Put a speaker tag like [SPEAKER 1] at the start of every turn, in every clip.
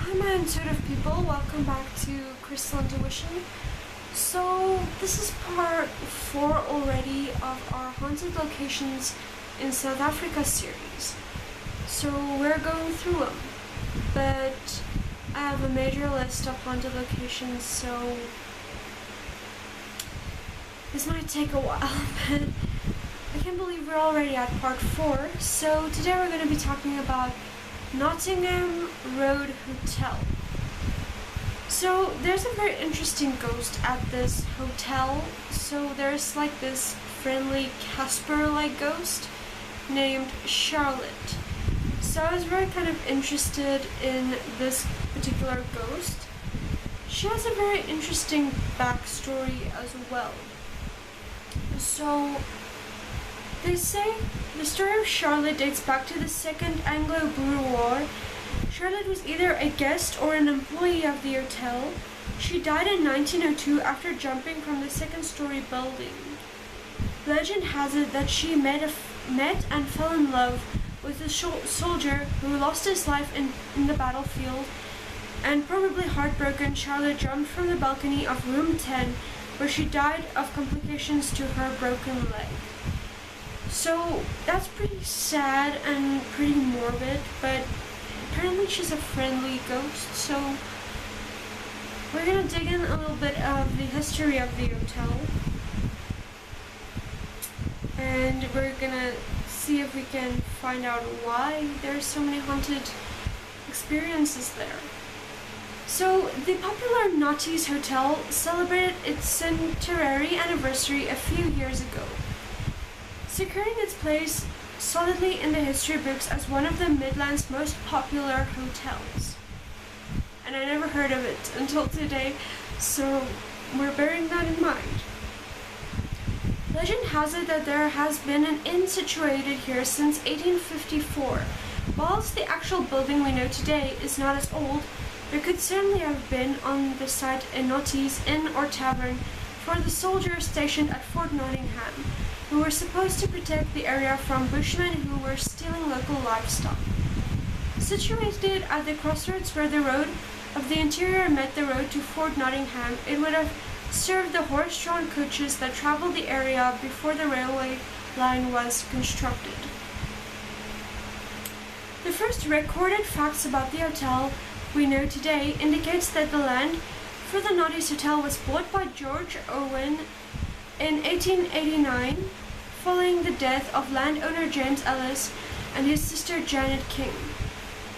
[SPEAKER 1] Hi my intuitive people, welcome back to Crystal Intuition. So this is part 4 already of our haunted locations in South Africa series. So we're going through them, but I have a major list of haunted locations, so this might take a while, but I can't believe we're already at part 4. So today we're going to be talking about Nottingham Road Hotel. So there's a very interesting ghost at this hotel. So there's like this friendly Casper-like ghost named Charlotte. So I was very kind of interested in this particular ghost. She has a very interesting backstory as well. So they say the story of Charlotte dates back to the Second Anglo-Boer War. Charlotte was either a guest or an employee of the hotel. She died in 1902 after jumping from the second-story building. Legend has it that she met and fell in love with a soldier who lost his life in the battlefield, and probably heartbroken, Charlotte jumped from the balcony of room 10, where she died of complications to her broken leg. So that's pretty sad and pretty morbid, but apparently she's a friendly ghost, so we're gonna dig in a little bit of the history of the hotel, and we're gonna see if we can find out why there's so many haunted experiences there. So the popular Notties Hotel celebrated its centenary anniversary a few years ago, securing its place solidly in the history books as one of the Midland's most popular hotels. And I never heard of it until today, so we're bearing that in mind. Legend has it that there has been an inn situated here since 1854. Whilst the actual building we know today is not as old, there could certainly have been on the site a Notties Inn or tavern for the soldiers stationed at Fort Nottingham, who were supposed to protect the area from Bushmen who were stealing local livestock. Situated at the crossroads where the road of the interior met the road to Fort Nottingham, it would have served the horse-drawn coaches that traveled the area before the railway line was constructed. The first recorded facts about the hotel we know today indicates that the land for the Notties Hotel was bought by George Owen in 1889, following the death of landowner James Ellis and his sister Janet King.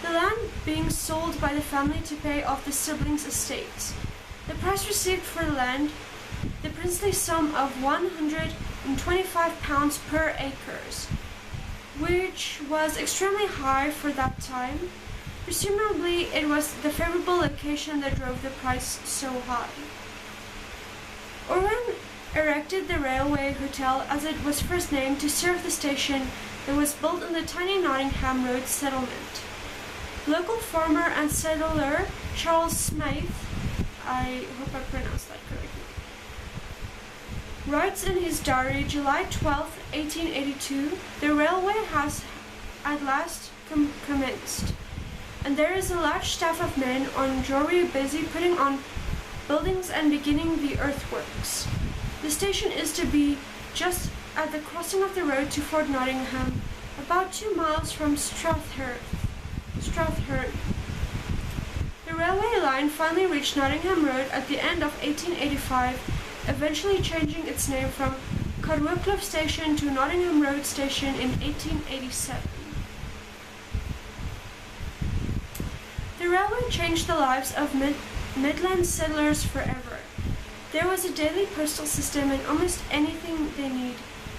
[SPEAKER 1] The land being sold by the family to pay off the siblings' estates. The price received for the land, the princely sum of £125 per acre, which was extremely high for that time. Presumably, it was the favorable location that drove the price so high. Owen erected the Railway Hotel, as it was first named, to serve the station that was built in the tiny Nottingham Road settlement. Local farmer and settler Charles Smythe, I hope I pronounced that correctly, writes in his diary, July 12, 1882, the railway has at last commenced, and there is a large staff of men on Jory busy putting on buildings and beginning the earthworks. The station is to be just at the crossing of the road to Fort Nottingham, about 2 miles from Strathherne. The railway line finally reached Nottingham Road at the end of 1885, eventually changing its name from Cadwickliffe Station to Nottingham Road Station in 1887. The railway changed the lives of Midland settlers forever. There was a daily postal system, and almost anything they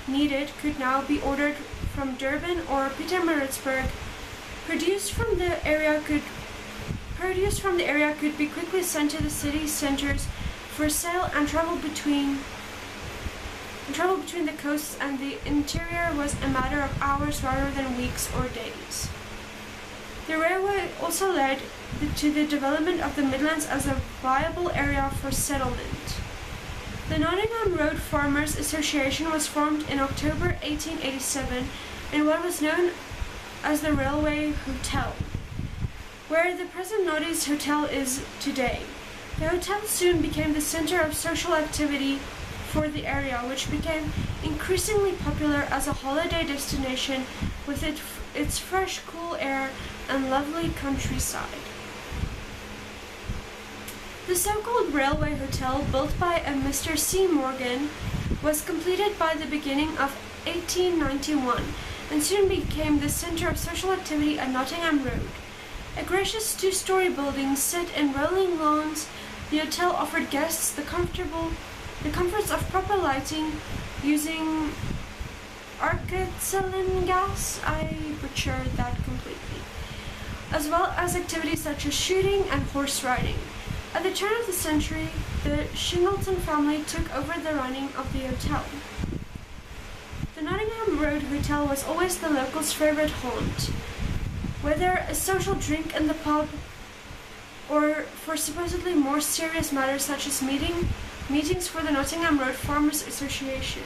[SPEAKER 1] needed could now be ordered from Durban or Pietermaritzburg. Produced from the area could be quickly sent to the city centers for sale, and travel between the coasts and the interior was a matter of hours rather than weeks or days. The railway also led to the development of the Midlands as a viable area for settlement. The Nottingham Road Farmers Association was formed in October 1887 in what was known as the Railway Hotel. where the present Nottingham's Hotel is today. The hotel soon became the center of social activity for the area, which became increasingly popular as a holiday destination with its fresh, cool air and lovely countryside. The so-called Railway Hotel, built by a Mr. C. Morgan, was completed by the beginning of 1891 and soon became the center of social activity at Nottingham Road. A gracious two-story building set in rolling lawns, the hotel offered guests the comforts of proper lighting using arc-acetylene gas, I butchered that completely, as well as activities such as shooting and horse riding. At the turn of the century, the Shingleton family took over the running of the hotel. The Nottingham Road Hotel was always the locals' favorite haunt, whether a social drink in the pub or for supposedly more serious matters such as meetings for the Nottingham Road Farmers Association.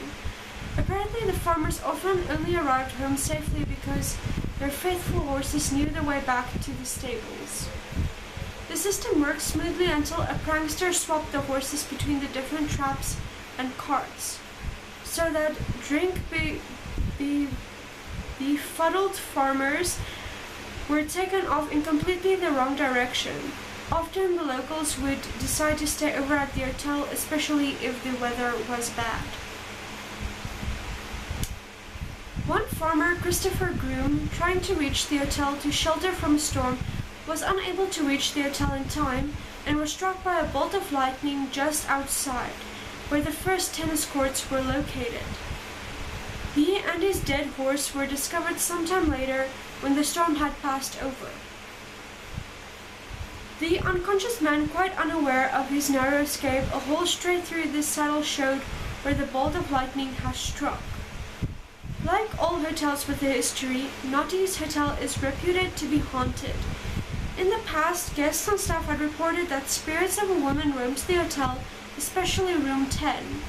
[SPEAKER 1] Apparently, the farmers often only arrived home safely because their faithful horses knew the way back to the stables. The system worked smoothly until a prankster swapped the horses between the different traps and carts, so that befuddled farmers were taken off in completely the wrong direction. Often the locals would decide to stay over at the hotel, especially if the weather was bad. One farmer, Christopher Groom, trying to reach the hotel to shelter from a storm, was unable to reach the hotel in time and was struck by a bolt of lightning just outside, where the first tennis courts were located. He and his dead horse were discovered sometime later when the storm had passed over. The unconscious man, quite unaware of his narrow escape, a hole straight through the saddle showed where the bolt of lightning had struck. Like all hotels with a history, Nottingham's Hotel is reputed to be haunted. In the past, guests and staff had reported that spirits of a woman roamed the hotel, especially room 10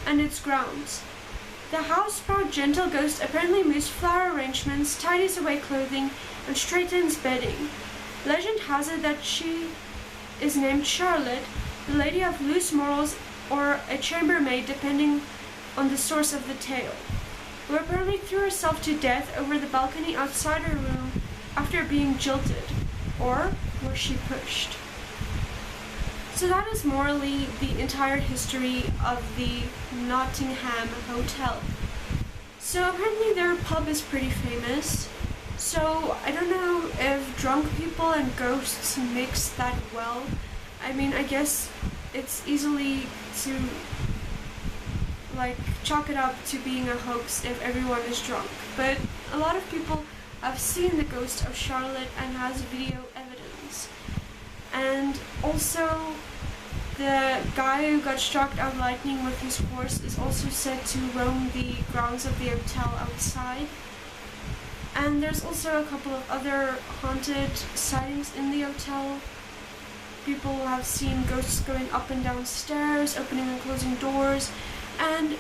[SPEAKER 1] and its grounds. The house-proud gentle ghost apparently moves flower arrangements, tidies away clothing, and straightens bedding. Legend has it that she is named Charlotte, the lady of loose morals, or a chambermaid depending on the source of the tale, who apparently threw herself to death over the balcony outside her room after being jilted, or was she pushed? So that is morally the entire history of the Nottingham Hotel. So apparently their pub is pretty famous. So I don't know if drunk people and ghosts mix that well. I mean, I guess it's easily to chalk it up to being a hoax if everyone is drunk. But a lot of people have seen the ghost of Charlotte and has video evidence. And also, the guy who got struck out lightning with his horse is also said to roam the grounds of the hotel outside. And there's also a couple of other haunted sightings in the hotel. People have seen ghosts going up and down stairs, opening and closing doors, and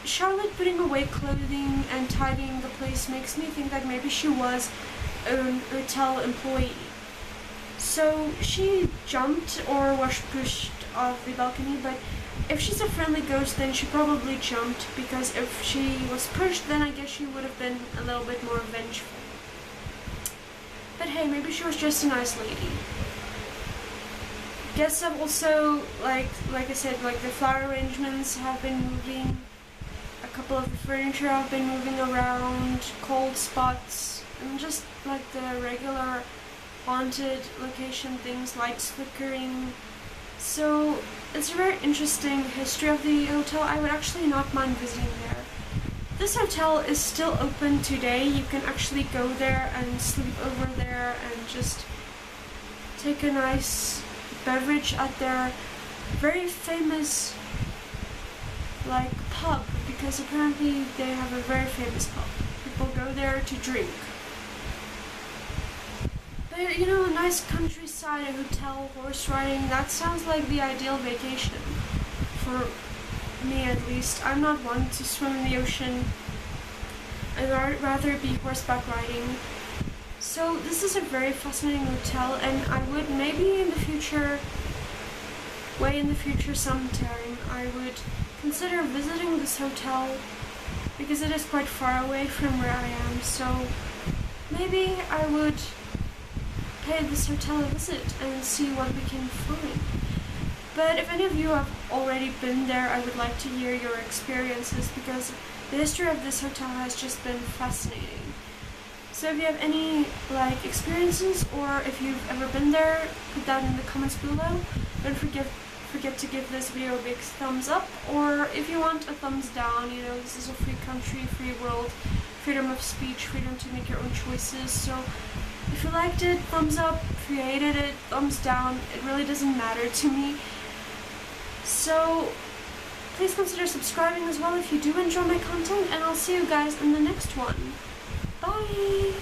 [SPEAKER 1] Charlotte putting away clothing and tidying the place makes me think that maybe she was an hotel employee. So she jumped or was pushed off the balcony, but if she's a friendly ghost, then she probably jumped, because if she was pushed, then I guess she would have been a little bit more vengeful. But hey, maybe she was just a nice lady. Guests have also, like I said, the flower arrangements have been moving. A couple of the furniture have been moving around, cold spots, and just the regular haunted location things, lights flickering. So it's a very interesting history of the hotel. I would actually not mind visiting there. This hotel is still open today. You can actually go there and sleep over there and just take a nice beverage at their very famous pub, because apparently they have a very famous pub. People go there to drink. But a nice countryside, a hotel, horse riding, that sounds like the ideal vacation. For me at least. I'm not one to swim in the ocean. I'd rather be horseback riding. So this is a very fascinating hotel, and I would maybe in the future, way in the future sometime, I would consider visiting this hotel because it is quite far away from where I am, so maybe I would pay this hotel a visit and see what we can find. But if any of you have already been there, I would like to hear your experiences because the history of this hotel has just been fascinating. So if you have any experiences, or if you've ever been there, put that in the comments below. Don't forget to give this video a big thumbs up, or if you want, a thumbs down. You know, this is a free country, free world, freedom of speech, freedom to make your own choices. So if you liked it, thumbs up. If you hated it, thumbs down. It really doesn't matter to me. So please consider subscribing as well if you do enjoy my content, and I'll see you guys in the next one. Bye!